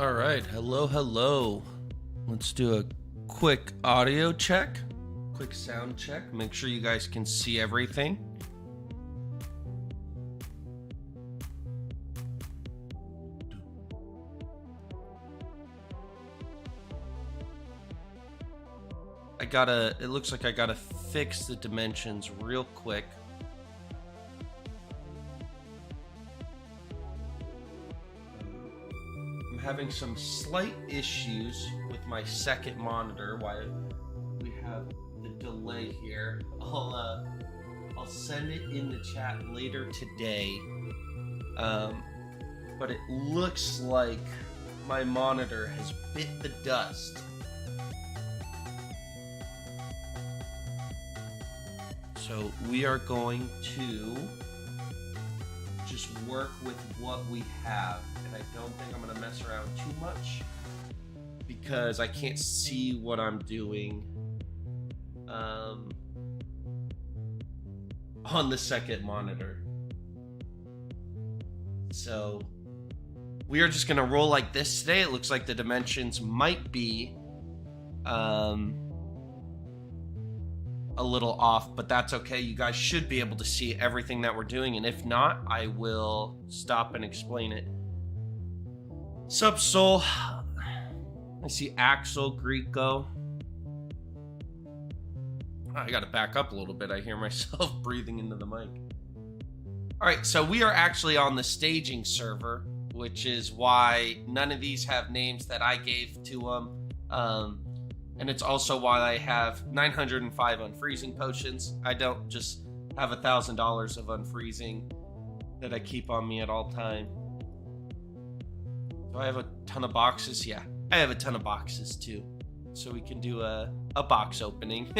All right, hello. Let's do a quick audio check, quick sound check. Make sure you guys can see everything. It looks like I gotta fix the dimensions real quick. Having some slight issues with my second monitor while we have the delay here. I'll send it in the chat later today. But it looks like my monitor has bit the dust. So we are going to just work with what we have, and I don't think I'm gonna mess around too much because I can't see what I'm doing on the second monitor. So we are just gonna roll like this today. It looks like the dimensions might be a little off, but that's okay. You guys should be able to see everything that we're doing, and if not, I will stop and explain it. Sup, Soul? I see Axel, Greco. I gotta back up a little bit. I hear myself breathing into the mic. Alright, so we are actually on the staging server, which is why none of these have names that I gave to them. And it's also why I have 905 unfreezing potions. I don't just have $1,000 of unfreezing that I keep on me at all time. Do I have a ton of boxes? Yeah, I have a ton of boxes too. So we can do a box opening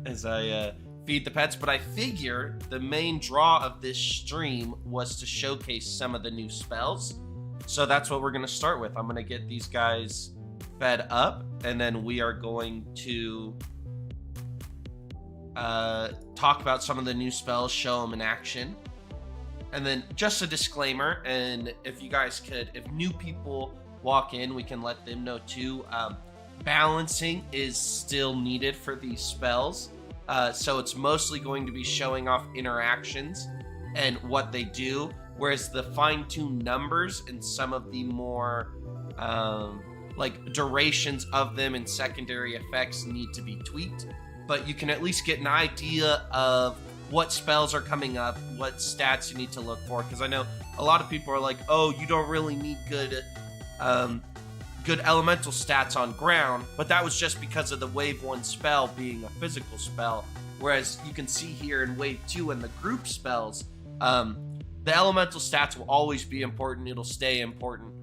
as I feed the pets. But I figure the main draw of this stream was to showcase some of the new spells. So that's what we're gonna start with. I'm gonna get these guys fed up, and then we are going to talk about some of the new spells, show them in action, and then just a disclaimer, and if you guys could, if new people walk in, we can let them know too, balancing is still needed for these spells, so it's mostly going to be showing off interactions and what they do, whereas the fine-tuned numbers and some of the more like durations of them and secondary effects need to be tweaked, but you can at least get an idea of what spells are coming up, what stats you need to look for, because I know a lot of people are like, oh, you don't really need good elemental stats on ground, but that was just because of the wave 1 spell being a physical spell, whereas you can see here in wave 2 and the group spells, the elemental stats will always be important. It'll stay important.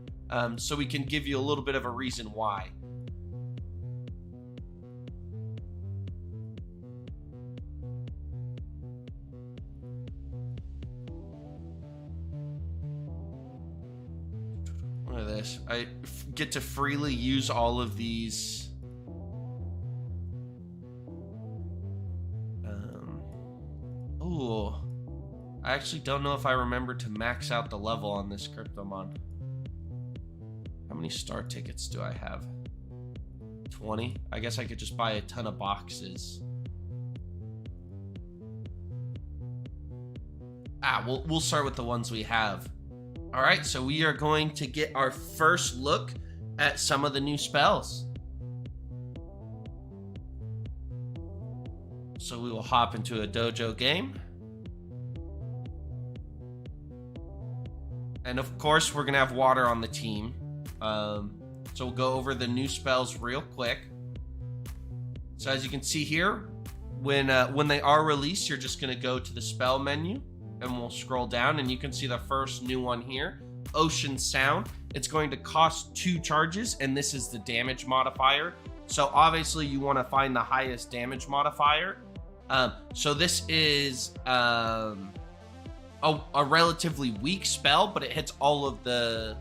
So we can give you a little bit of a reason why. Look at this. I get to freely use all of these. Oh, I actually don't know if I remember to max out the level on this Cryptomon. How many star tickets do I have? 20? I guess I could just buy a ton of boxes. We'll start with the ones we have. All right, so we are going to get our first look at some of the new spells. So we will hop into a dojo game. And of course, we're gonna have water on the team. So we'll go over the new spells real quick. So as you can see here, when they are released, you're just going to go to the spell menu and we'll scroll down and you can see the first new one here, Ocean Sound. It's going to cost 2 charges and this is the damage modifier. So obviously you want to find the highest damage modifier. So this is a relatively weak spell, but it hits all of the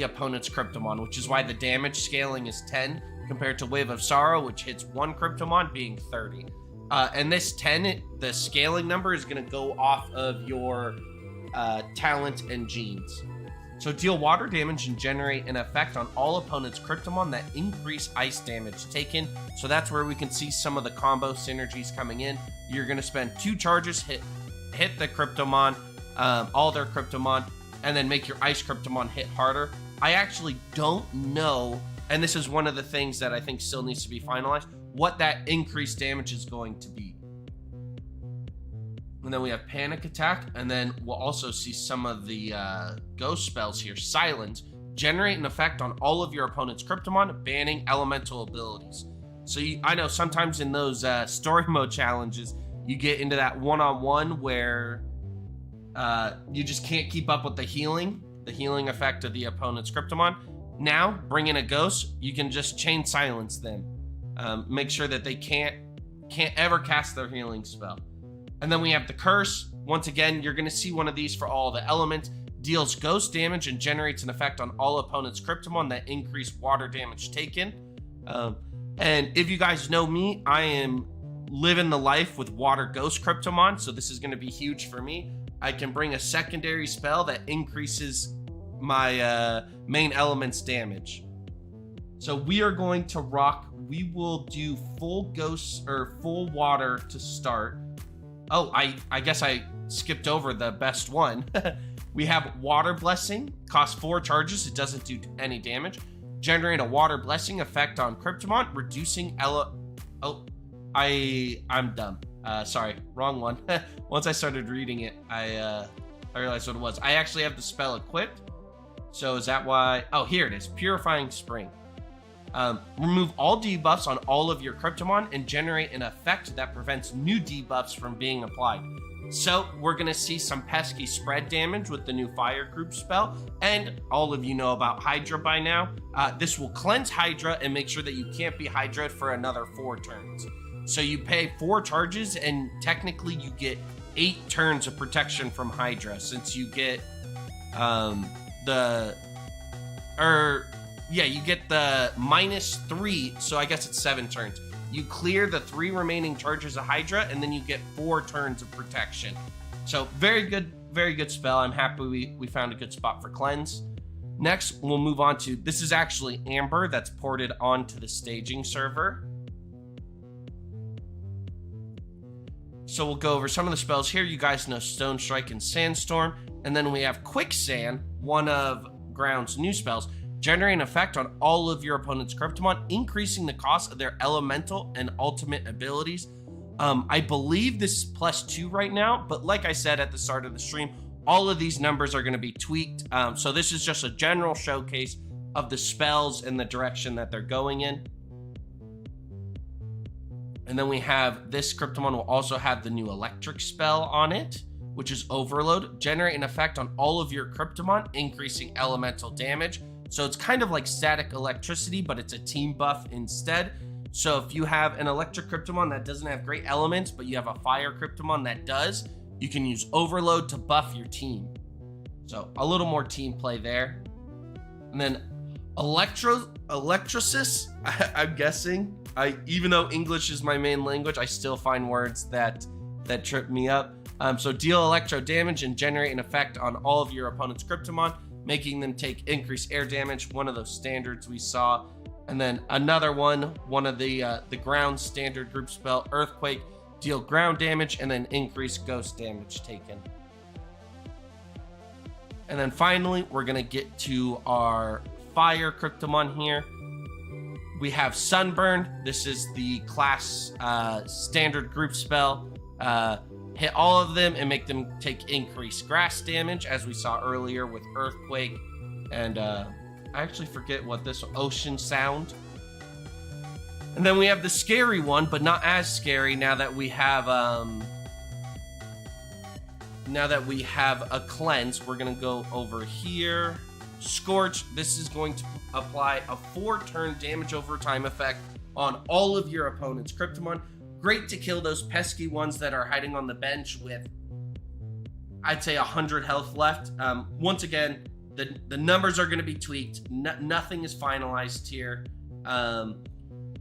opponent's Cryptomon, which is why the damage scaling is 10 compared to Wave of Sorrow, which hits 1 Cryptomon being 30. And this 10, the scaling number is going to go off of your talent and genes. So deal water damage and generate an effect on all opponents' Cryptomon that increase ice damage taken. So that's where we can see some of the combo synergies coming in. You're going to spend 2 charges, hit the Cryptomon, all their Cryptomon, and then make your ice Cryptomon hit harder. I actually don't know, and this is one of the things that I think still needs to be finalized, what that increased damage is going to be. And then we have Panic Attack, and then we'll also see some of the ghost spells here. Silence. Generate an effect on all of your opponent's Cryptomon, banning elemental abilities. So I know sometimes in those story mode challenges, you get into that one-on-one where you just can't keep up with the healing effect of the opponent's Cryptomon. Now, bring in a ghost, you can just chain silence them. Make sure that they can't ever cast their healing spell. And then we have the Curse. Once again, you're going to see one of these for all the elements. Deals ghost damage and generates an effect on all opponents' Cryptomon that increase water damage taken. And if you guys know me, I am living the life with water ghost Cryptomon, so this is going to be huge for me. I can bring a secondary spell that increases my main element's damage. So we are going to rock. We will do full ghost or full water to start. Oh, I guess I skipped over the best one. We have Water Blessing. Costs 4 charges. It doesn't do any damage. Generate a Water Blessing effect on Cryptomon, reducing I'm dumb. Sorry, wrong one. Once I started reading it, I realized what it was. I actually have the spell equipped. So is that why? Oh, here it is. Purifying Spring. Remove all debuffs on all of your Cryptomon and generate an effect that prevents new debuffs from being applied. So we're going to see some pesky spread damage with the new Fire Group spell. And all of you know about Hydra by now. This will cleanse Hydra and make sure that you can't be Hydra'd for another 4 turns. So you pay 4 charges and technically you get 8 turns of protection from Hydra, since you get you get the -3, so I guess it's 7 turns. You clear the 3 remaining charges of Hydra, and then you get 4 turns of protection. So very good spell. I'm happy we found a good spot for cleanse. Next, we'll move on to, this is actually Amber that's ported onto the staging server. So we'll go over some of the spells here. You guys know Stone Strike and Sandstorm. And then we have Quicksand, one of Ground's new spells. Generate an effect on all of your opponent's Cryptomon, increasing the cost of their elemental and ultimate abilities. I believe this is +2 right now, but like I said at the start of the stream, all of these numbers are going to be tweaked. So this is just a general showcase of the spells and the direction that they're going in. And then we have this Cryptomon will also have the new electric spell on it, which is Overload. Generate an effect on all of your Cryptomon, increasing elemental damage. So it's kind of like static electricity, but it's a team buff instead. So if you have an electric Cryptomon that doesn't have great elements, but you have a fire Cryptomon that does, you can use Overload to buff your team. So a little more team play there. And then Electrosis, I'm guessing. Even though English is my main language, I still find words that trip me up. So deal electro damage and generate an effect on all of your opponent's Cryptomon, making them take increased air damage, one of those standards we saw. And then another one of the ground standard group spell, Earthquake, deal ground damage and then increase ghost damage taken. And then finally, we're gonna get to our fire Cryptomon here. We have Sunburn. This is the class standard group spell. Hit all of them and make them take increased grass damage, as we saw earlier with Earthquake. And I actually forget what this Ocean Sound. And then we have the scary one, but not as scary now that we have a cleanse. We're gonna go over here. Scorch. This is going to apply a 4-turn damage over time effect on all of your opponent's Cryptomon. Great to kill those pesky ones that are hiding on the bench with, I'd say, 100 health left. Once again, the numbers are going to be tweaked. Nothing is finalized here.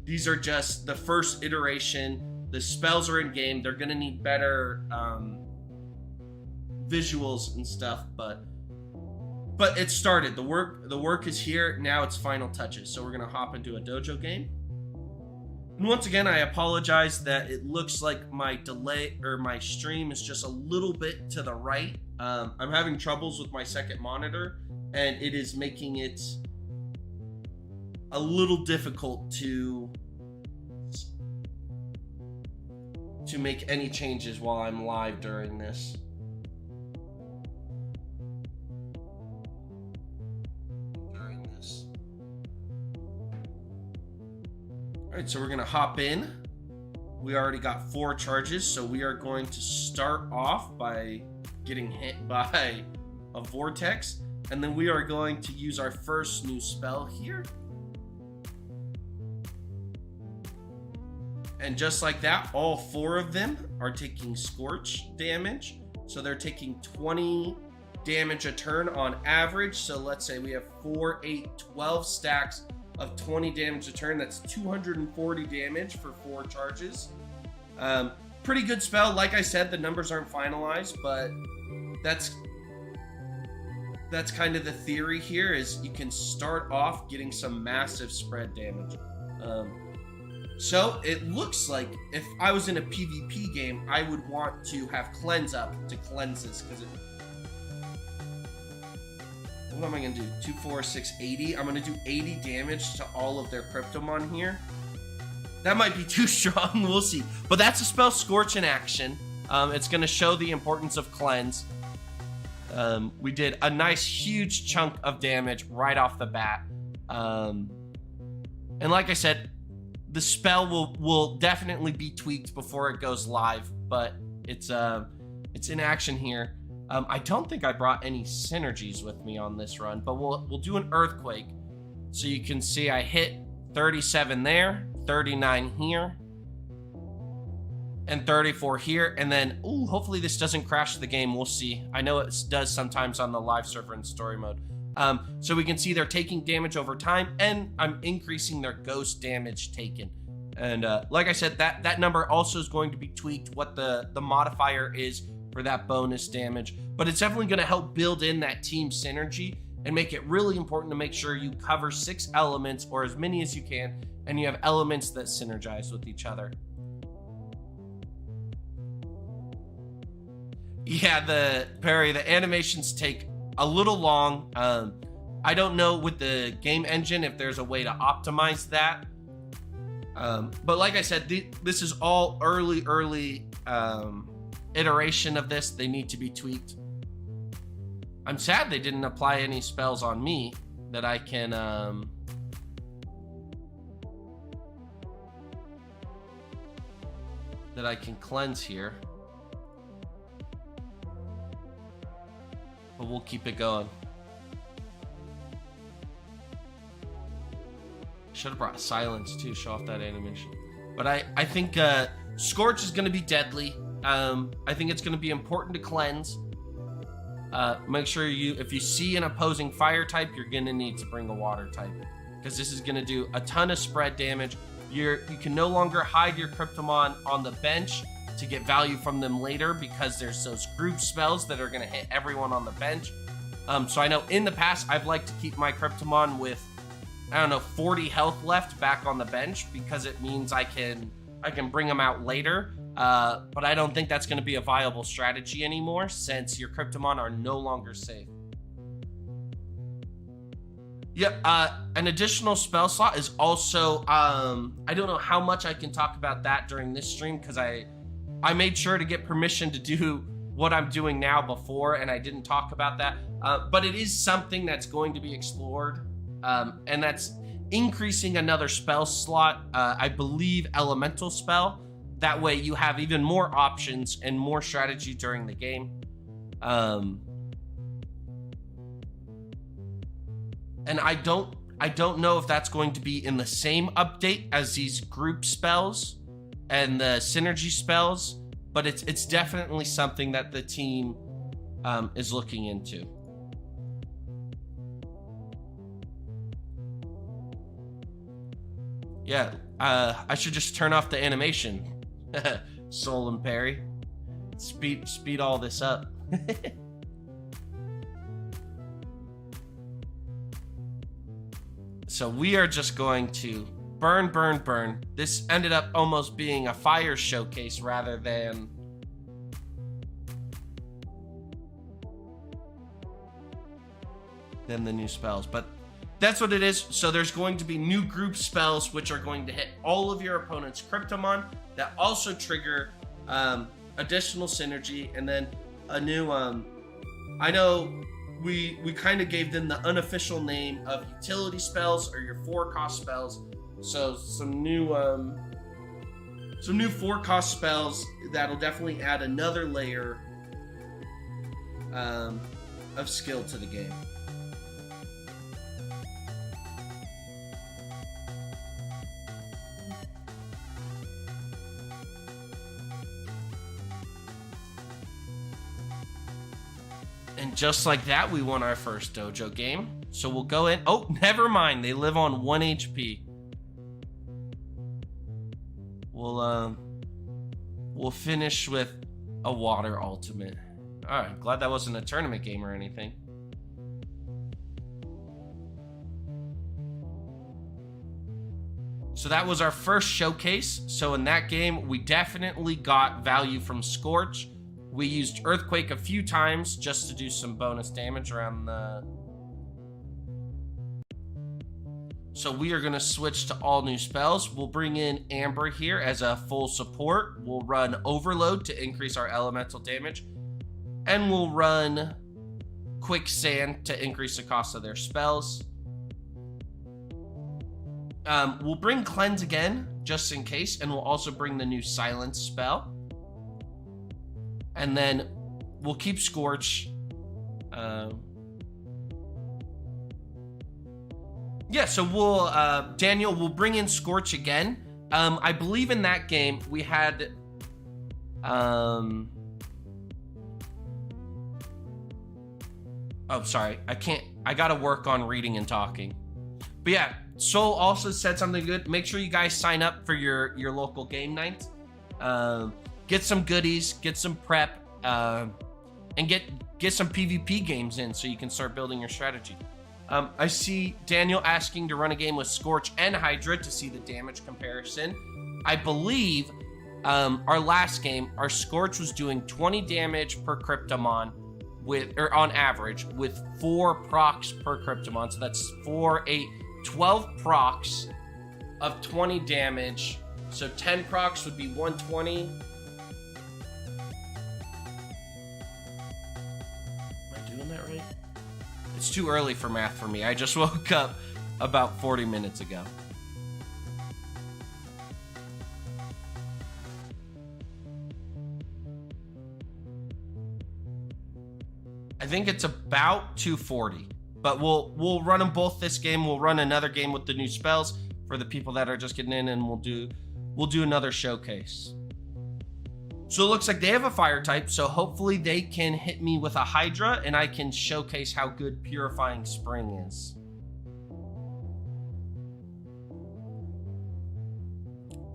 These are just the first iteration. The spells are in game. They're going to need better visuals and stuff, but but it started. The work is here. Now it's final touches. So we're gonna hop into a dojo game. And once again, I apologize that it looks like my delay or my stream is just a little bit to the right. I'm having troubles with my second monitor, and it is making it a little difficult to make any changes while I'm live during this. Alright, so we're gonna hop in. We already got 4 charges, so we are going to start off by getting hit by a vortex, and then we are going to use our first new spell here. And just like that, all 4 of them are taking Scorch damage. So they're taking 20 damage a turn on average. So let's say we have 4, 8, 12 stacks of 20 damage a turn. That's 240 damage for 4 charges. Pretty good spell. Like I said, the numbers aren't finalized, but that's kind of the theory here, is you can start off getting some massive spread damage. So it looks like if I was in a PvP game, I would want to have cleanse up to cleanse this, because what am I gonna do? 2, 4, 6, 80. I'm gonna do 80 damage to all of their Cryptomon here. That might be too strong, we'll see. But that's a spell, Scorch in action. It's gonna show the importance of cleanse. We did a nice huge chunk of damage right off the bat. And like I said, the spell will definitely be tweaked before it goes live, but it's in action here. I don't think I brought any synergies with me on this run, but we'll do an earthquake. So you can see I hit 37 there, 39 here, and 34 here, and then ooh, hopefully this doesn't crash the game. We'll see. I know it does sometimes on the live server in story mode. So we can see they're taking damage over time, and I'm increasing their ghost damage taken. And like I said, that number also is going to be tweaked, what the modifier is for that bonus damage. But it's definitely going to help build in that team synergy and make it really important to make sure you cover 6 elements, or as many as you can, and you have elements that synergize with each other. Yeah, the animations take a little long. I don't know with the game engine if there's a way to optimize that. But like I said, this is all early iteration of this. They need to be tweaked. I'm sad they didn't apply any spells on me that I can cleanse here. But we'll keep it going. Should have brought silence too, show off that animation. But I think Scorch is going to be deadly. I think it's going to be important to cleanse. Make sure if you see an opposing fire type, you're going to need to bring a water type, because this is going to do a ton of spread damage. You can no longer hide your Cryptomon on the bench to get value from them later, because there's those group spells that are going to hit everyone on the bench. So I know in the past I've liked to keep my Cryptomon with, I don't know, 40 health left back on the bench, because it means I can bring them out later. But I don't think that's going to be a viable strategy anymore, since your Cryptomon are no longer safe. Yep, an additional spell slot is also, I don't know how much I can talk about that during this stream, because I made sure to get permission to do what I'm doing now before, and I didn't talk about that. But it is something that's going to be explored, and that's increasing another spell slot, I believe elemental spell. That way you have even more options and more strategy during the game. And I don't know if that's going to be in the same update as these group spells and the synergy spells, but it's definitely something that the team is looking into. Yeah, I should just turn off the animation. Soul and Parry. Speed all this up. So we are just going to burn, burn, burn. This ended up almost being a fire showcase rather than the new spells, but that's what it is. So there's going to be new group spells which are going to hit all of your opponent's Cryptomon that also trigger additional synergy, and then a new I know we kind of gave them the unofficial name of utility spells or your 4-cost spells. So some new 4-cost spells that'll definitely add another layer of skill to the game. And just like that, we won our first dojo game. So we'll go in. Oh, never mind. They live on 1 HP. We'll finish with a water ultimate. All right, glad that wasn't a tournament game or anything. So that was our first showcase. So in that game, we definitely got value from Scorch. We used Earthquake a few times just to do some bonus damage around the... So we are going to switch to all new spells. We'll bring in Amber here as a full support. We'll run Overload to increase our elemental damage. And we'll run Quicksand to increase the cost of their spells. We'll bring Cleanse again, just in case. And we'll also bring the new Silence spell. And then we'll keep Scorch. Yeah, so we'll, Daniel, we'll bring in Scorch again. I believe in that game we had, oh, sorry, I gotta work on reading and talking. But yeah, Soul also said something good. Make sure you guys sign up for your local game night. Get some goodies, get some prep, and get some PvP games in so you can start building your strategy. I see Daniel asking to run a game with Scorch and Hydra to see the damage comparison. I believe our last game, our Scorch was doing 20 damage per Cryptomon on average with 4 procs per Cryptomon. So that's 4, 8, 12 procs of 20 damage. So 10 procs would be 120. Am I doing that right? It's too early for math for me. I just woke up about 40 minutes ago. I think it's about 240. But we'll run them both this game. We'll run another game with the new spells for the people that are just getting in, and we'll do another showcase. So it looks like they have a fire type, so hopefully they can hit me with a Hydra and I can showcase how good Purifying Spring is.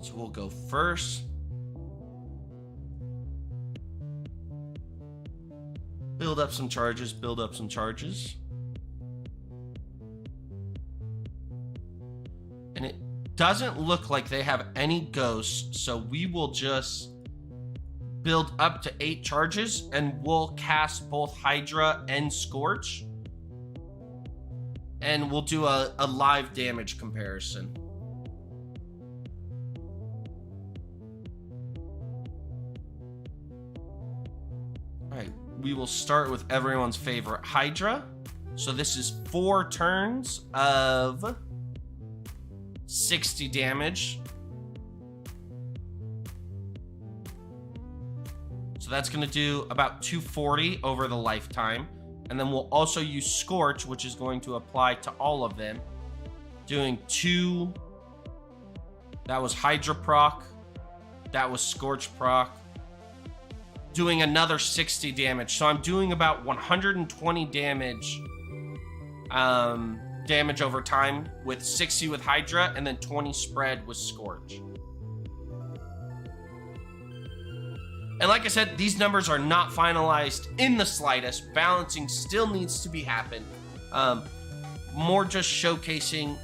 So we'll go first. Build up some charges, build up some charges. And it doesn't look like they have any ghosts, so we will just build up to 8 charges and we'll cast both Hydra and Scorch. And we'll do a live damage comparison. Alright, we will start with everyone's favorite Hydra. So this is 4 turns of 60 damage. So that's going to do about 240 over the lifetime. And then we'll also use Scorch, which is going to apply to all of them. Doing 2. That was Hydra proc. That was Scorch proc. Doing another 60 damage. So I'm doing about 120 damage. Damage over time with 60 with Hydra and then 20 spread with Scorch. And like I said, these numbers are not finalized in the slightest. Balancing still needs to be happened. More just showcasing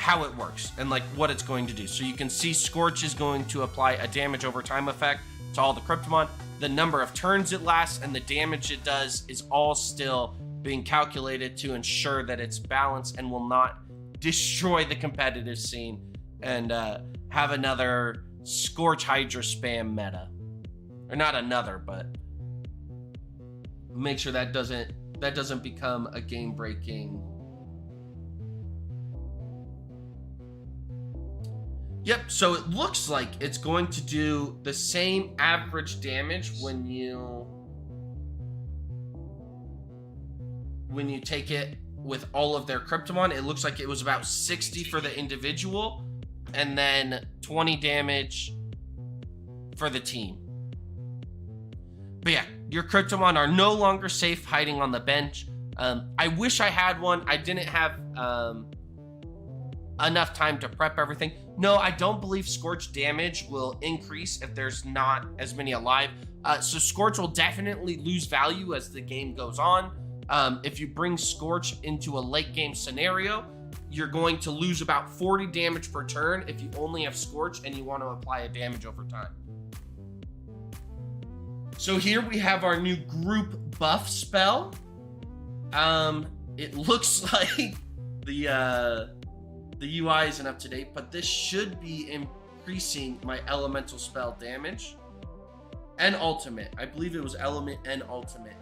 how it works and like what it's going to do. So you can see Scorch is going to apply a damage over time effect to all the Cryptomon. The number of turns it lasts and the damage it does is all still being calculated to ensure that it's balanced and will not destroy the competitive scene and have another Scorch Hydra spam meta. Or not another, but make sure that doesn't become a game-breaking. Yep, so it looks like it's going to do the same average damage when you take it with all of their Cryptomon. It looks like it was about 60 for the individual and then 20 damage for the team. But yeah, your Cryptomon are no longer safe hiding on the bench. I wish I had one. I didn't have enough time to prep everything. No, I don't believe Scorch damage will increase if there's not as many alive. So Scorch will definitely lose value as the game goes on. If you bring Scorch into a late game scenario, you're going to lose about 40 damage per turn if you only have Scorch and you want to apply a damage over time. So here we have our new group buff spell. It looks like the UI isn't up to date, but this should be increasing my elemental spell damage and ultimate. I believe it was element and ultimate.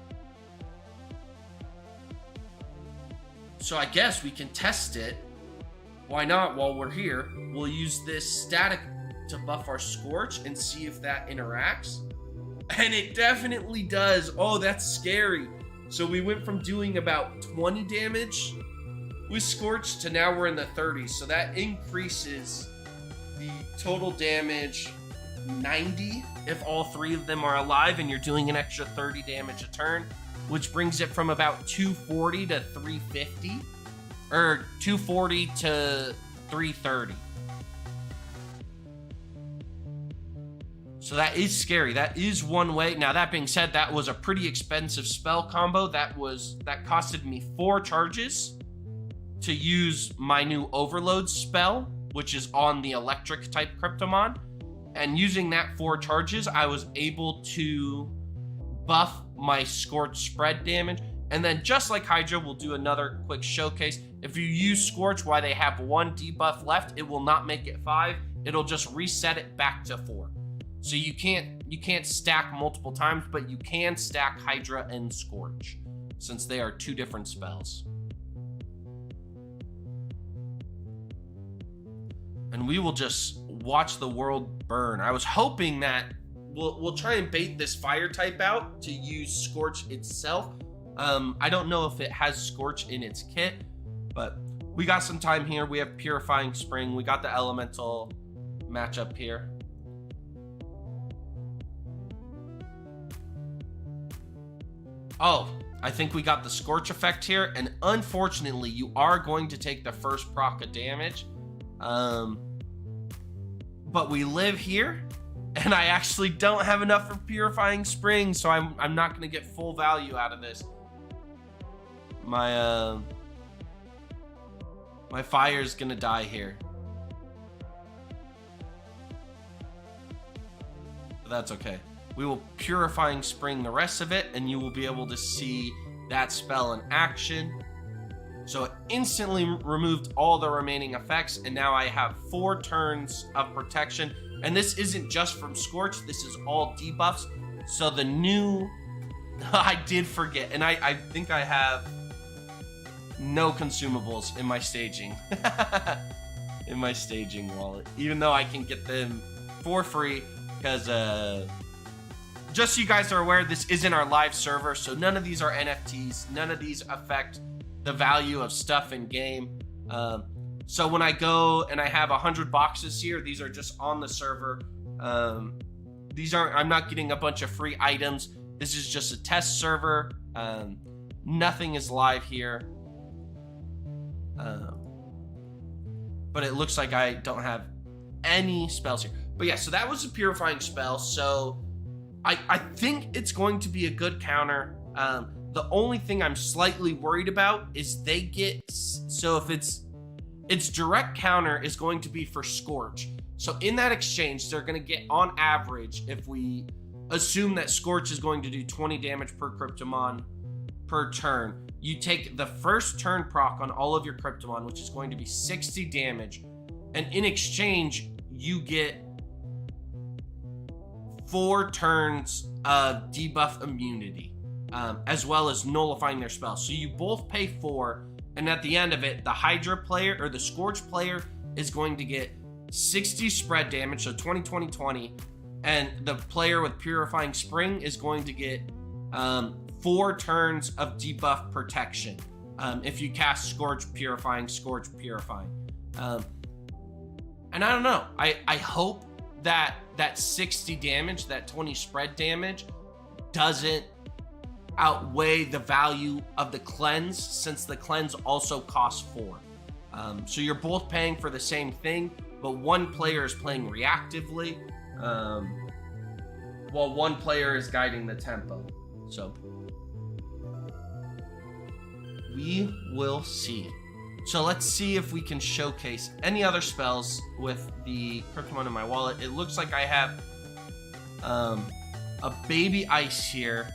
So I guess we can test it. Why not? While we're here, we'll use this static to buff our Scorch and see if that interacts. And it definitely does. Oh, that's scary. So we went from doing about 20 damage with Scorch to now we're in the 30s. So that increases the total damage 90 if all three of them are alive and you're doing an extra 30 damage a turn, which brings it from about 240 to 350 or 240 to 330. So that is scary. That is one way. Now, that being said, that was a pretty expensive spell combo. That costed me 4 charges to use my new Overload spell, which is on the electric type Cryptomon. And using that 4 charges, I was able to buff my Scorch spread damage. And then just like Hydra, we'll do another quick showcase. If you use Scorch while they have 1 debuff left, it will not make it 5. It'll just reset it back to 4. So you can't stack multiple times, but you can stack Hydra and Scorch since they are 2 different spells. And we will just watch the world burn. I was hoping that we'll try and bait this fire type out to use Scorch itself. I don't know if it has Scorch in its kit, but we got some time here. We have Purifying Spring. We got the elemental matchup here. Oh, I think we got the Scorch effect here, and unfortunately, you are going to take the first proc of damage. But we live here, and I actually don't have enough for Purifying Spring, so I'm not going to get full value out of this. My fire's going to die here. But that's okay. We will Purifying Spring the rest of it, and you will be able to see that spell in action. So it instantly removed all the remaining effects, and now I have 4 turns of protection. And this isn't just from Scorch, this is all debuffs. So the new... I did forget, and I think I have no consumables in my staging. In my staging wallet. Even though I can get them for free, because... just so you guys are aware, this isn't our live server, so none of these are NFTs. None of these affect the value of stuff in game. So when I go and I have 100 boxes here, these are just on the server. These aren't, I'm not getting a bunch of free items. This is just a test server. Nothing is live here. But it looks like I don't have any spells here. But yeah, so that was a Purifying spell. So I think it's going to be a good counter. The only thing I'm slightly worried about is they get, so if its direct counter is going to be for Scorch. So in that exchange, they're going to get, on average, if we assume that Scorch is going to do 20 damage per Cryptomon per turn, you take the first turn proc on all of your Cryptomon, which is going to be 60 damage, and in exchange, you get 4 turns of debuff immunity, as well as nullifying their spells. So you both pay 4, and at the end of it, the Hydra player, or the Scorch player, is going to get 60 spread damage, so 20, 20, 20, and the player with Purifying Spring is going to get 4 turns of debuff protection if you cast Scorch, Purifying, Scorch, Purifying. And I don't know, I hope that 60 damage, that 20 spread damage, doesn't outweigh the value of the cleanse, since the cleanse also costs 4. So you're both paying for the same thing, but one player is playing reactively, while one player is guiding the tempo. So we will see. So let's see if we can showcase any other spells with the Cryptomon in my wallet. It looks like I have a Baby Ice here,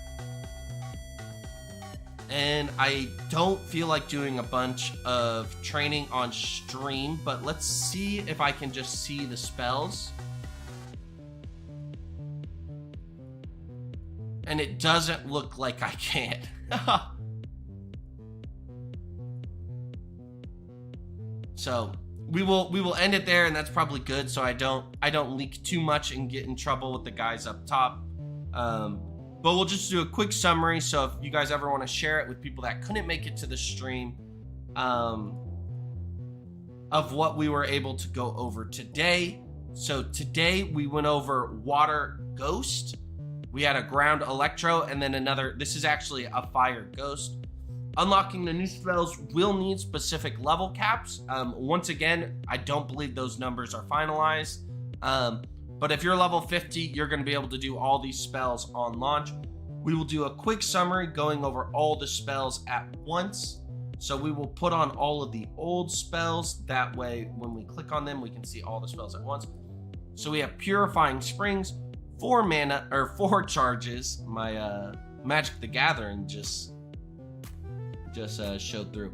and I don't feel like doing a bunch of training on stream, but let's see if I can just see the spells. And it doesn't look like I can. So we will end it there, and that's probably good, so I don't leak too much and get in trouble with the guys up top. But we'll just do a quick summary, so if you guys ever want to share it with people that couldn't make it to the stream, of what we were able to go over today. So today we went over Water Ghost. We had a Ground Electro, and then another, this is actually a Fire Ghost. Unlocking the new spells will need specific level caps. Once again, I don't believe those numbers are finalized. But if you're level 50, you're going to be able to do all these spells on launch. We will do a quick summary going over all the spells at once. So we will put on all of the old spells. That way, when we click on them, we can see all the spells at once. So we have Purifying Springs, 4 mana, or 4 charges. My Magic the Gathering just showed through.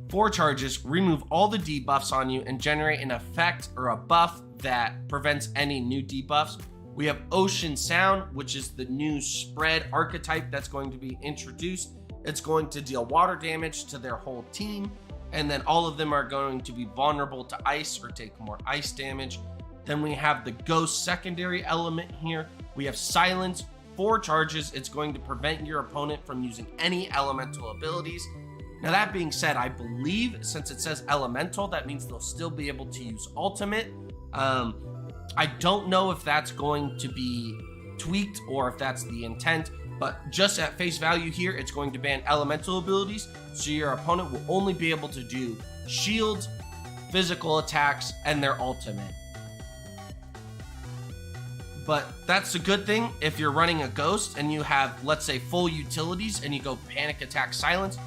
4 charges, remove all the debuffs on you and generate an effect or a buff that prevents any new debuffs. We have Ocean Sound, which is the new spread archetype that's going to be introduced. It's going to deal water damage to their whole team, and then all of them are going to be vulnerable to ice or take more ice damage. Then we have the Ghost secondary element here. We have Silence, 4 charges. It's going to prevent your opponent from using any elemental abilities. Now, that being said, I believe since it says elemental, that means they'll still be able to use ultimate. I don't know if that's going to be tweaked or if that's the intent, but just at face value here, it's going to ban elemental abilities, so your opponent will only be able to do shields, physical attacks, and their ultimate. But that's a good thing if you're running a Ghost and you have, let's say, full utilities and you go Panic Attack Silence.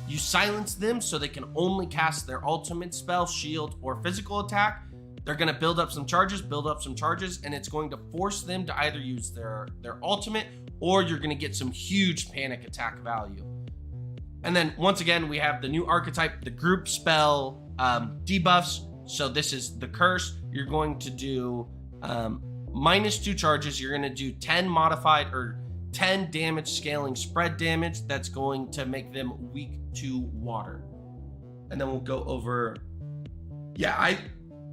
You silence them so they can only cast their ultimate spell, shield, or physical attack. They're going to build up some charges, and it's going to force them to either use their ultimate, or you're going to get some huge Panic Attack value. And then once again, we have the new archetype, the group spell debuffs. So this is the Curse. You're going to do -2 charges. You're going to do 10 modified or 10 damage scaling spread damage. That's going to make them weak to water. And then we'll go over. Yeah,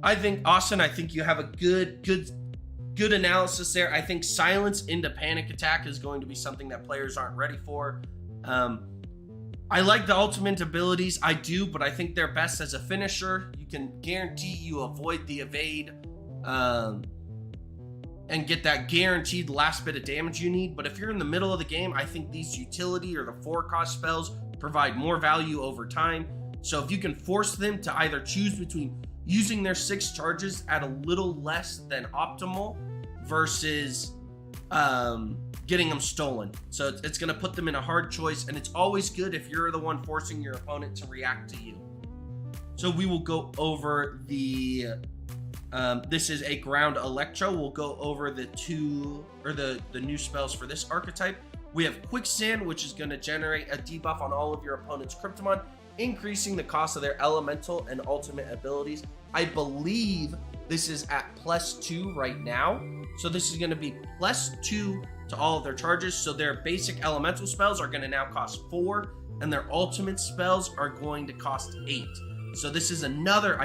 I think, Austin, I think you have a good analysis there. I think Silence into Panic Attack is going to be something that players aren't ready for. I like the ultimate abilities, I do, but I think they're best as a finisher. You can guarantee you avoid the evade and get that guaranteed last bit of damage you need. But if you're in the middle of the game, I think these utility or the 4-cost spells provide more value over time. So if you can force them to either choose between using their 6 charges at a little less than optimal versus getting them stolen. So it's going to put them in a hard choice, and it's always good if you're the one forcing your opponent to react to you. So we will go over the this is a ground electro. We'll go over the new spells for this archetype. We have quicksand, which is going to generate a debuff on all of your opponent's Cryptomon, increasing the cost of their elemental and ultimate abilities. I believe this is at +2 right now. So this is going to be +2 to all of their charges. So their basic elemental spells are going to now cost 4, and their ultimate spells are going to cost 8. So this is another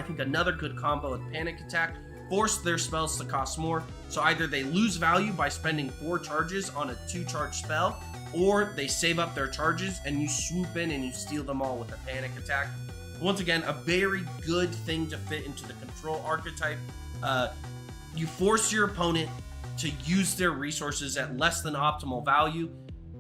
good combo with Panic Attack. Force their spells to cost more. So either they lose value by spending 4 charges on a 2-charge spell, or they save up their charges and you swoop in and you steal them all with a Panic Attack. Once again, a very good thing to fit into the control archetype. You force your opponent to use their resources at less than optimal value,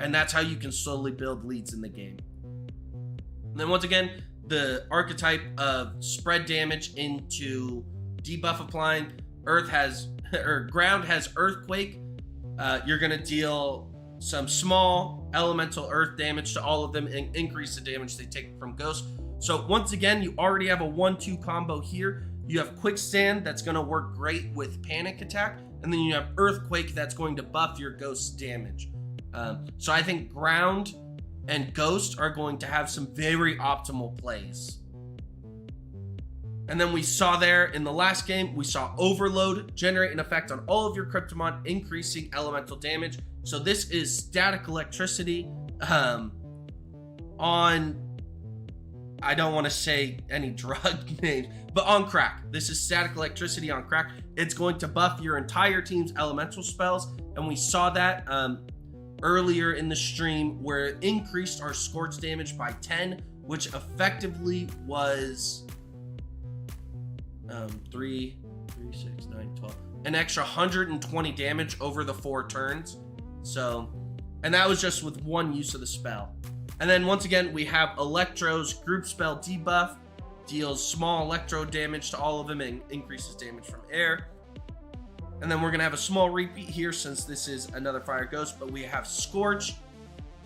and that's how you can slowly build leads in the game. And then once again, the archetype of spread damage into debuff applying. Ground has Earthquake. You're going to deal some small elemental earth damage to all of them and increase the damage they take from Ghost. So once again, you already have a 1-2 combo here. You have Quicksand that's going to work great with Panic Attack, and then you have Earthquake that's going to buff your Ghost damage. So I think Ground and Ghost are going to have some very optimal plays. And then we saw there in the last game, we saw Overload generate an effect on all of your Cryptomon, increasing elemental damage. So this is static electricity on, I don't want to say any drug names, but on crack. This is static electricity on crack. It's going to buff your entire team's elemental spells. And we saw that earlier in the stream where it increased our Scorch damage by 10, which effectively was 3, 6, 9, 12, an extra 120 damage over the 4 turns. So, and that was just with one use of the spell. And then once again, we have Electro's group spell debuff, deals small electro damage to all of them and increases damage from air. And then we're going to have a small repeat here since this is another Fire Ghost, but we have Scorch,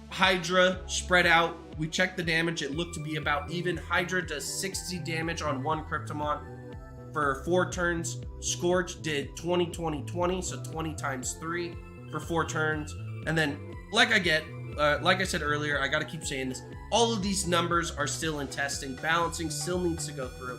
Hydra, spread out. We checked the damage. It looked to be about even. Hydra does 60 damage on one Cryptomon for 4 turns. Scorch did 20, 20, 20, so 20 times 3 for 4 turns. And then, like I said earlier, I got to keep saying this. All of these numbers are still in testing. Balancing still needs to go through.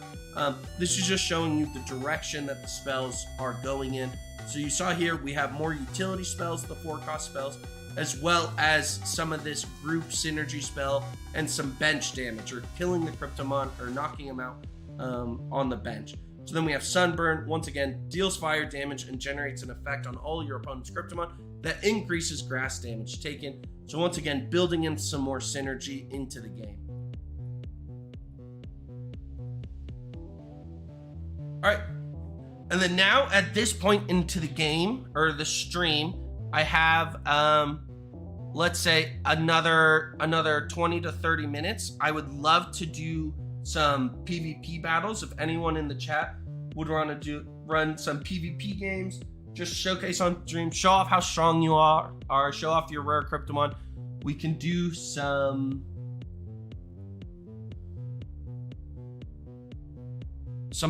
This is just showing you the direction that the spells are going in. So you saw here, we have more utility spells, the 4-cost spells, as well as some of this group synergy spell and some bench damage, or killing the Cryptomon or knocking him out on the bench. So then we have Sunburn, once again, deals fire damage and generates an effect on all your opponent's Cryptomon that increases grass damage taken. So once again, building in some more synergy into the game. All right. And then now at this point into the game or the stream, I have, let's say another 20 to 30 minutes. I would love to do some PvP battles. If anyone in the chat would want to run some PvP games, just showcase on stream, show off how strong you are, show off your rare Cryptomon. We can do some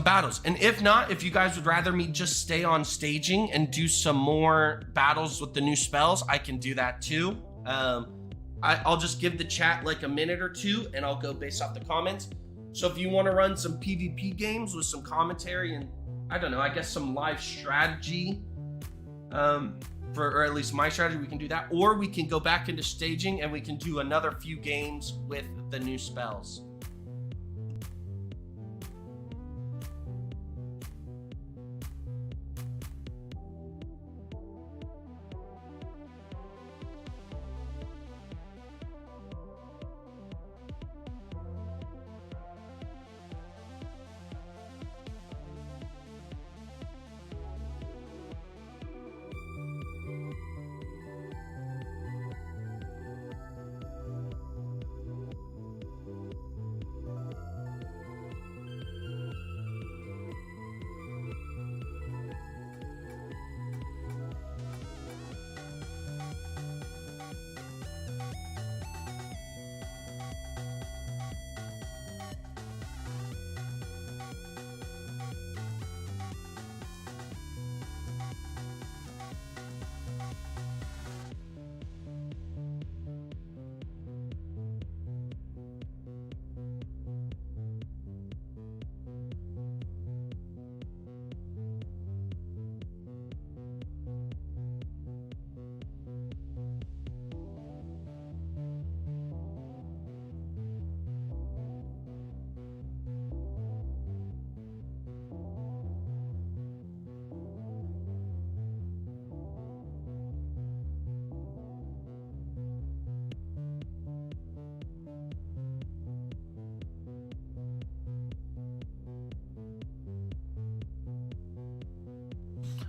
battles. And if not, if you guys would rather me just stay on staging and do some more battles with the new spells, I can do that too. I'll just give the chat like a minute or two and I'll go based off the comments. So if you want to run some PvP games with some commentary and I don't know, I guess some live strategy, or at least my strategy, we can do that. Or we can go back into staging and we can do another few games with the new spells.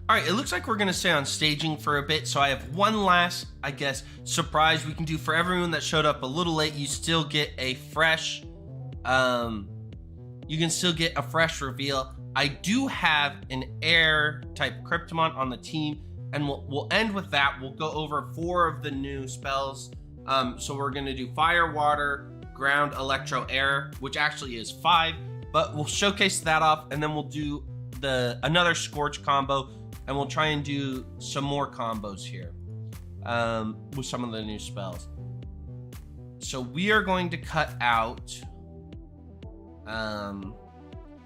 All right, it looks like we're going to stay on staging for a bit. So I have one last, I guess, surprise we can do for everyone that showed up a little late. You still get a fresh, you can still get a fresh reveal. I do have an air type Cryptomon on the team, and we'll end with that. We'll go over 4 of the new spells. So we're going to do fire, water, ground, electro, air, which actually is 5, but we'll showcase that off, and then we'll do another Scorch combo, and we'll try and do some more combos here with some of the new spells. So we are going to cut out,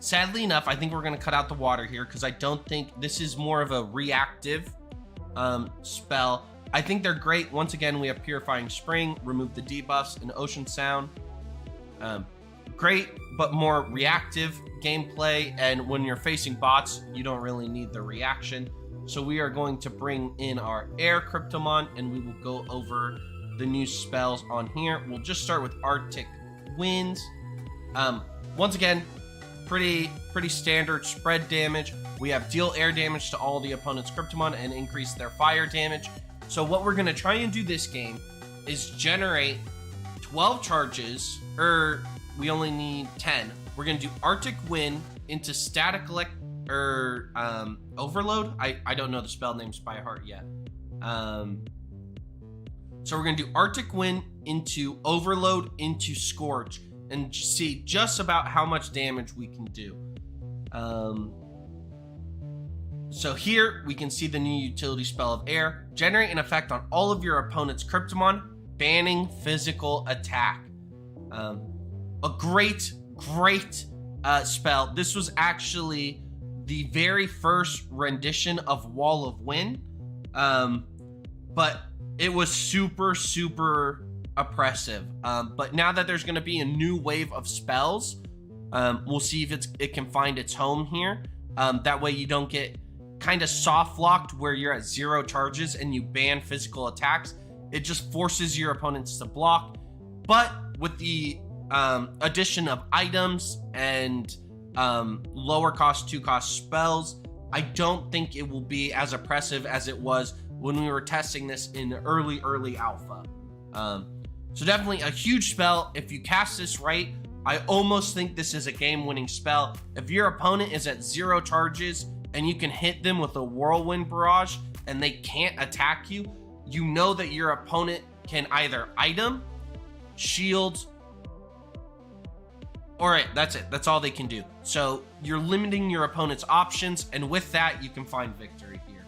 sadly enough, I think we're going to cut out the water here because I don't think this is more of a reactive spell. I think they're great. Once again, we have Purifying Spring, remove the debuffs, and Ocean Sound. Great, but more reactive gameplay, and when you're facing bots, you don't really need the reaction. So we are going to bring in our Air Cryptomon, and we will go over the new spells on here. We'll just start with Arctic Winds. Once again, pretty standard spread damage. We have deal air damage to all the opponent's Cryptomon and increase their fire damage. So what we're going to try and do this game is generate 12 charges, or we only need 10. We're going to do Arctic Wind into Static Overload. I don't know the spell names by heart yet. So we're going to do Arctic Wind into Overload into Scorch and see just about how much damage we can do. So here we can see the new utility spell of air. Generate an effect on all of your opponent's Cryptomon, banning physical attack. A great spell. This was actually the very first rendition of Wall of Wind, but it was super oppressive. But now that there's going to be a new wave of spells, we'll see if it can find its home here. That way you don't get kind of soft locked where you're at 0 charges and you ban physical attacks. It just forces your opponents to block. But with the addition of items and lower cost 2-cost spells, I don't think it will be as oppressive as it was when we were testing this in early alpha. So definitely a huge spell. If you cast this right, I almost think this is a game-winning spell. If your opponent is at 0 charges and you can hit them with a Whirlwind Barrage and they can't attack you, you know that your opponent can either item, shield, all right, that's it. That's all they can do. So you're limiting your opponent's options, and with that, you can find victory here.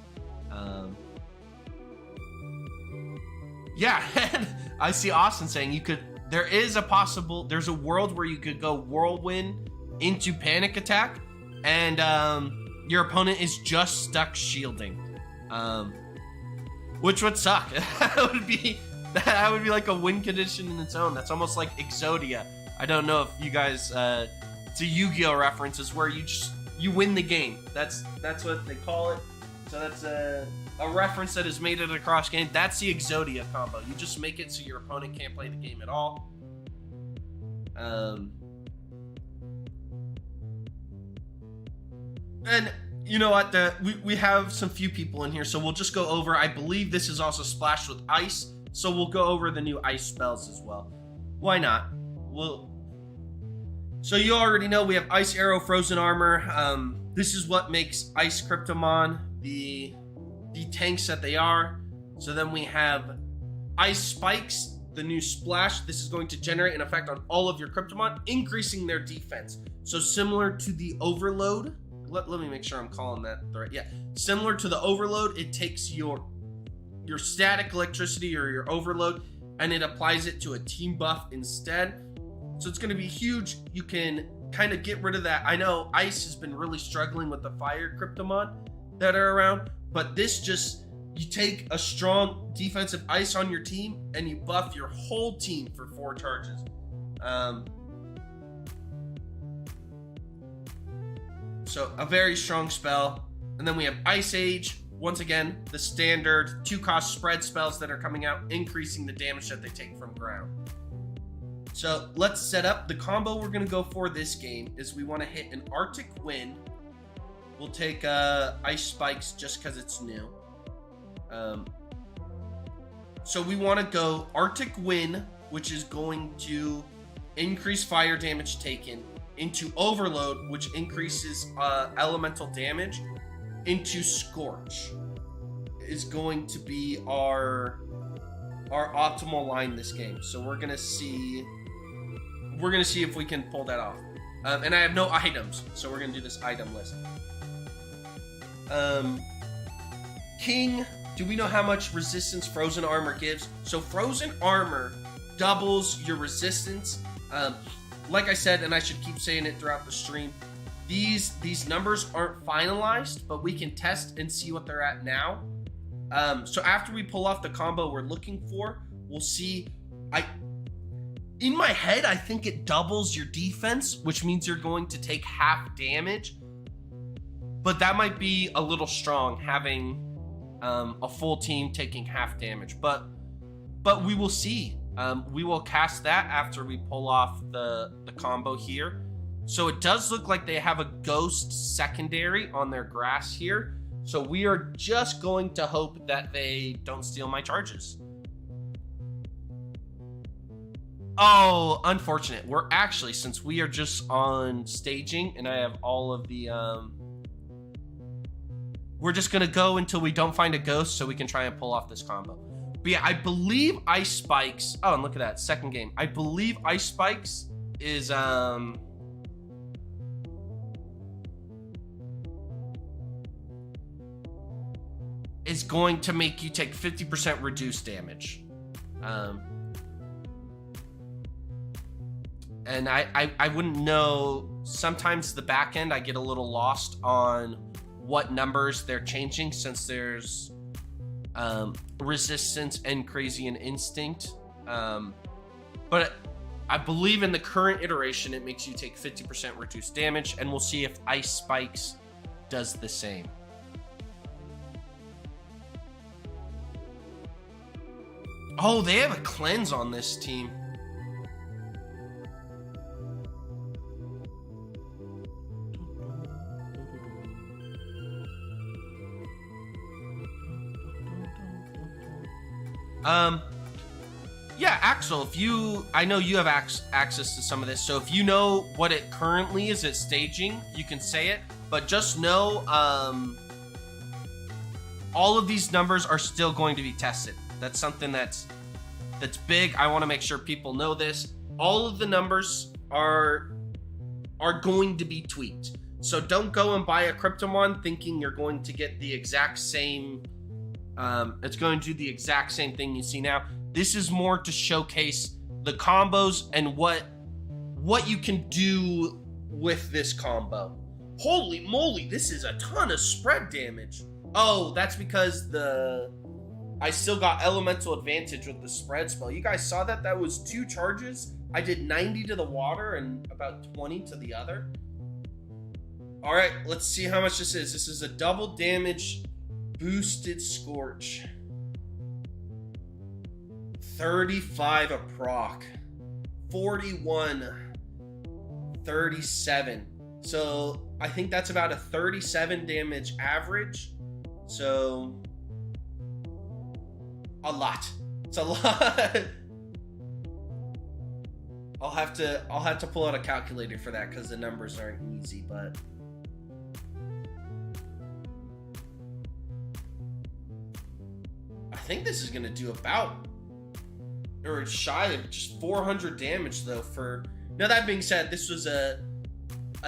Yeah, I see Austin saying there's a world where you could go Whirlwind into Panic Attack, and your opponent is just stuck shielding, which would suck. That would be like a win condition in its own. That's almost like Exodia. I don't know if you guys, it's a Yu-Gi-Oh reference, is where you win the game. That's what they call it. So that's a reference that is made it across game. That's the Exodia combo. You just make it so your opponent can't play the game at all. And you know what? We have some few people in here, so we'll just go over. I believe this is also splashed with ice, so we'll go over the new ice spells as well. Why not? So you already know we have Ice Arrow, Frozen Armor. This is what makes Ice Cryptomon the tanks that they are. So then we have Ice Spikes, the new splash. This is going to generate an effect on all of your Cryptomon, increasing their defense. So similar to the Overload. Let me make sure I'm calling that right. Yeah, similar to the Overload, it takes your static electricity or your Overload, and it applies it to a team buff instead. So it's going to be huge. You can kind of get rid of that. I know Ice has been really struggling with the fire Cryptomon that are around, but this just, you take a strong defensive Ice on your team and you buff your whole team for 4 charges. So a very strong spell. And then we have Ice Age. Once again, the standard 2-cost spread spells that are coming out, increasing the damage that they take from ground. So let's set up the combo we're going to go for this game. Is we want to hit an Arctic Wind We'll take Ice Spikes just because it's new. So we want to go Arctic Wind, which is going to increase fire damage taken, into Overload, which increases elemental damage, into Scorch is going to be our optimal line this game. So we're gonna see if we can pull that off. And I have no items, so we're gonna do this item list. King, do we know how much resistance Frozen Armor gives? So Frozen Armor doubles your resistance. Like I said, and I should keep saying it throughout the stream, these numbers aren't finalized, but we can test and see what they're at now. So after we pull off the combo we're looking for, we'll see. In my head, I think it doubles your defense, which means you're going to take half damage. But that might be a little strong, having a full team taking half damage. But we will see. We will cast that after we pull off the combo here. So it does look like they have a ghost secondary on their grass here. So we are just going to hope that they don't steal my charges. Oh, unfortunate. We're actually, since we are just on staging and I have all of the, we're just going to go until we don't find a ghost so we can try and pull off this combo. But yeah, I believe Ice Spikes, oh, and look at that, second game. I believe Ice Spikes is, going to make you take 50% reduced damage. And I wouldn't know, sometimes the back end I get a little lost on what numbers they're changing, since there's resistance and crazy and instinct. But I believe in the current iteration it makes you take 50% reduced damage, and we'll see if Ice Spikes does the same. Oh, they have a cleanse on this team. Yeah, Axel, I know you have access to some of this, so if you know what it currently is at staging, you can say it, but just know, all of these numbers are still going to be tested. That's something that's big. I want to make sure people know this. All of the numbers are going to be tweaked. So don't go and buy a Cryptomon thinking you're going to get the exact same, it's going to do the exact same thing you see now. This is more to showcase the combos and what you can do with this combo. Holy moly, this is a ton of spread damage. Oh, that's because I still got elemental advantage with the spread spell. You guys saw that? That was 2 charges. I did 90 to the water and about 20 to the other. All right, let's see how much this is. This is a double damage boosted Scorch. 35 a proc. 41. 37. So I think that's about a 37 damage average. So a lot. It's a lot. I'll have to pull out a calculator for that because the numbers aren't easy, but I think this is gonna do about, or shy of just 400 damage though. Now that being said, this was a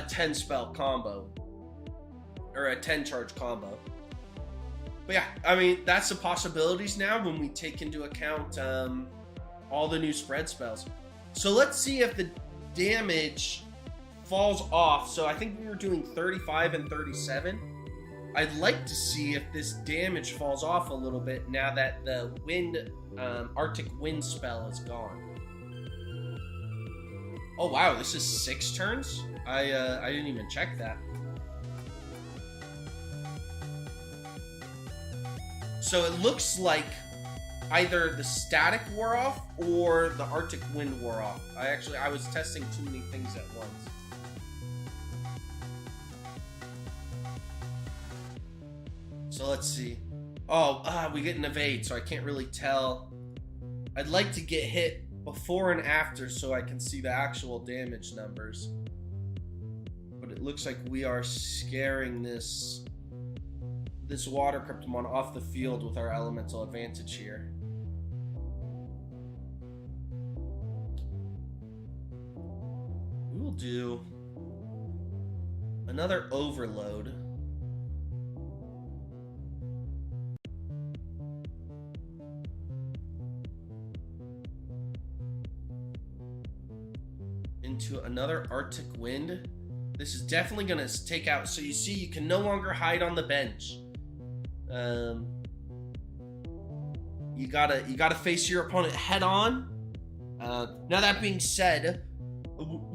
10 spell combo, or a 10 charge combo. But yeah, I mean, that's the possibilities now when we take into account all the new spread spells. So let's see if the damage falls off. So I think we were doing 35 and 37. I'd like to see if this damage falls off a little bit now that the Arctic Wind spell is gone. Oh wow, this is 6 turns? I didn't even check that. So it looks like either the static wore off or the Arctic Wind wore off. I was testing too many things at once. So let's see. Oh, we get an evade, so I can't really tell. I'd like to get hit before and after so I can see the actual damage numbers. But it looks like we are scaring this water Cryptomon off the field with our elemental advantage here. We will do another overload. Into another Arctic Wind. This is definitely going to take out. So you see, you can no longer hide on the bench. You gotta face your opponent head on. Now that being said,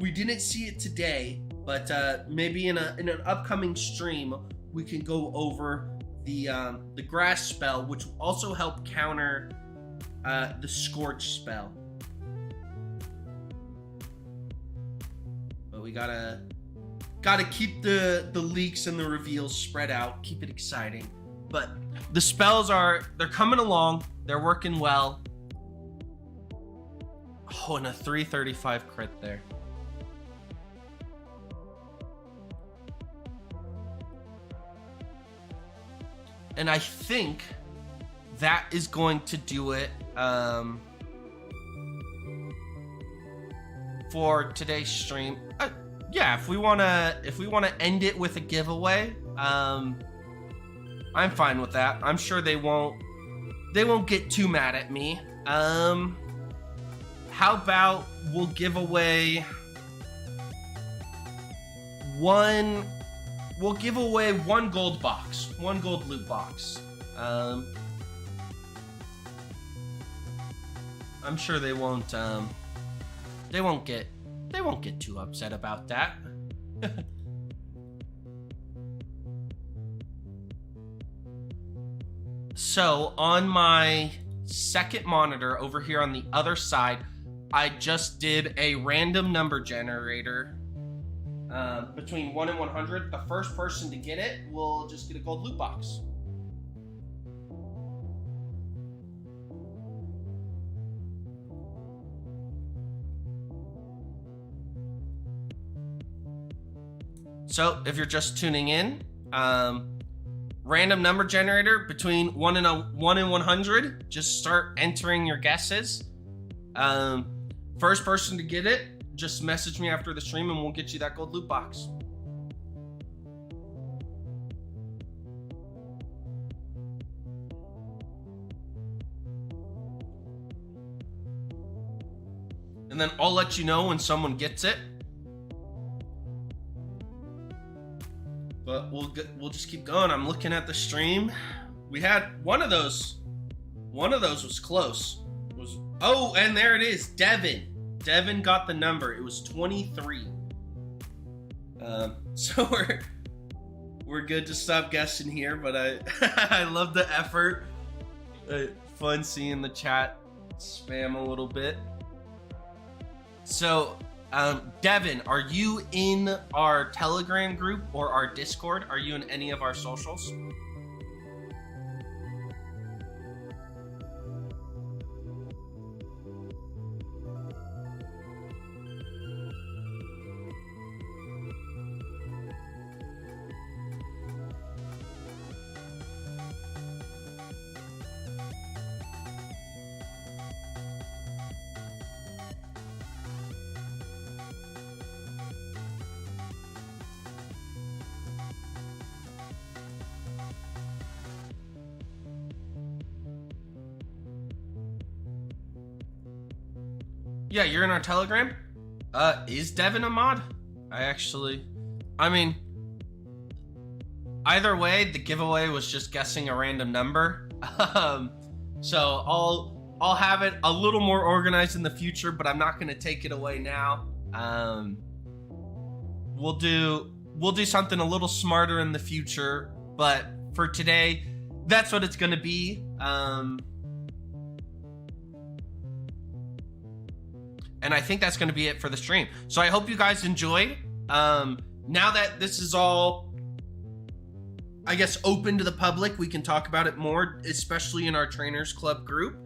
we didn't see it today, but maybe in an upcoming stream we can go over the grass spell, which will also help counter the scorch spell. But we gotta keep the leaks and the reveals spread out, keep it exciting. But the spells they're coming along, they're working well. Oh, and a 335 crit there. And I think that is going to do it for today's stream. Yeah, if we wanna end it with a giveaway, I'm fine with that. I'm sure they won't get too mad at me. How about we'll give away one gold box, one gold loot box. I'm sure they won't get too upset about that. So on my second monitor over here on the other side, I just did a random number generator between 1 and 100. The first person to get it will just get a gold loot box. So if you're just tuning in, random number generator between 1 and 100. Just start entering your guesses. First person to get it, just message me after the stream and we'll get you that gold loot box. And then I'll let you know when someone gets it. But we'll just keep going. I'm looking at the stream. We had one of those was close. Oh, and there it is, Devin. Devin got the number. It was 23. So we're good to stop guessing here, but I love the effort. Fun seeing the chat spam a little bit. So Devin, are you in our Telegram group or our Discord? Are you in any of our socials? Yeah, you're in our Telegram. Is Devin a mod? I mean, either way, the giveaway was just guessing a random number. So I'll have it a little more organized in the future, but I'm not going to take it away now. We'll do something a little smarter in the future, but for today, that's what it's going to be. And I think that's going to be it for the stream. So I hope you guys enjoyed. Now that this is all I guess, open to the public. We can talk about it more, especially in our Trainers Club group.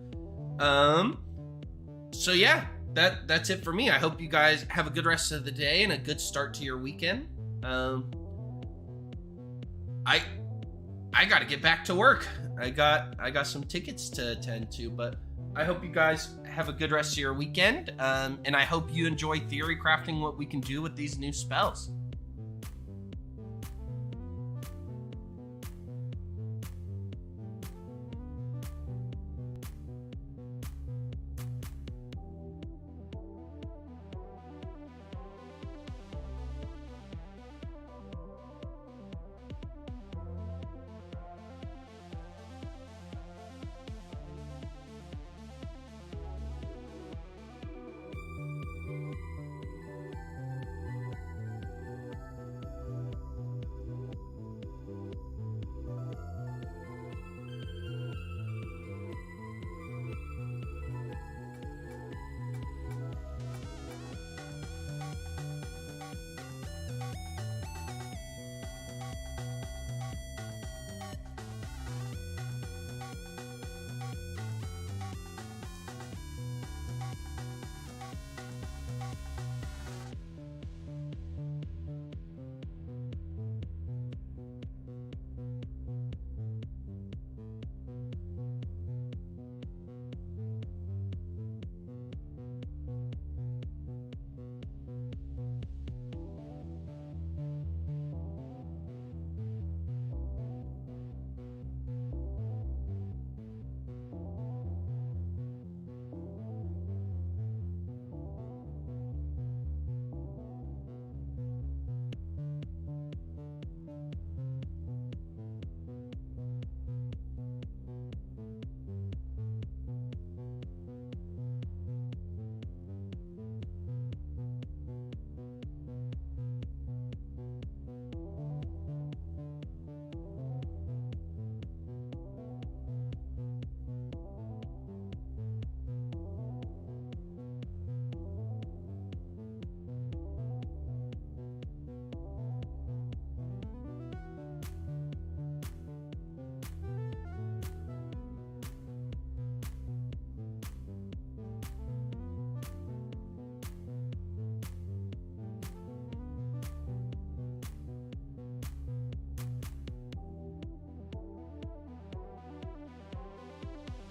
So yeah, that's it for me. I hope you guys have a good rest of the day and a good start to your weekend. I got to get back to work. I got some tickets to attend to, but I hope you guys have a good rest of your weekend. And I hope you enjoy theory crafting what we can do with these new spells.